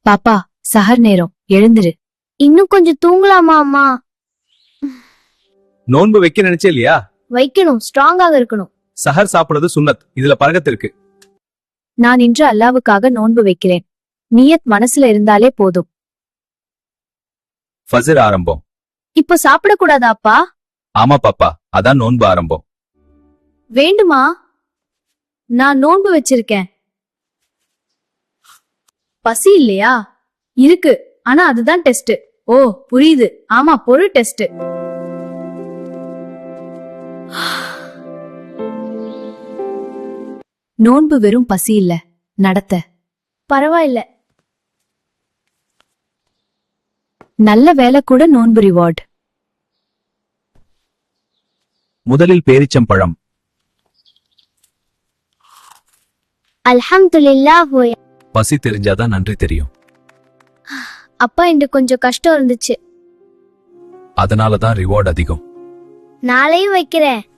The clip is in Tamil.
பாப்பா, சஹர் நேரம், எழுந்திரு. இன்னும் கொஞ்சம் தூங்கலாமா அம்மா? நோன்பு வைக்க நினைச்சே இல்லையா? வைக்கணும், ஸ்ட்ராங்காக இருக்கணும். சஹர் சாப்பிடுறது சுன்னத், இதுல பரகத்து இருக்கு. நான் இன்று அல்லாவுக்காக நோன்பு வைக்கிறேன். நியத் மனசுல இருந்தாலே போதும். ஃபஜர் ஆரம்பம். இப்போ சாப்பிடக்கூடாதா அப்பா? ஆமா பாப்பா, அதான் நோன்பு ஆரம்பம். வேண்டுமா? நான் நோன்பு வச்சிருக்கேன். பசி இல்லையா? இருக்கு, ஆனா அதுதான் டெஸ்ட். ஓ புரியுது, ஆமா பொறு டெஸ்ட். நோன்பு வெறும் பசி இல்ல, நடத்த. பரவாயில்ல. நல்ல வேலை கூட நோன்பு ரிவார்ட். முதலில் பேரிச்சம்பழம். அல்ஹம்துலில்லாஹ். பசி தெரிஞ்சாதான் நன்றி தெரியும். அப்பா இன்று கொஞ்சம் கஷ்டம் இருந்துச்சு. அதனாலதான் ரிவார்ட் அதிகம். நாளையும் வைக்கிறேன்.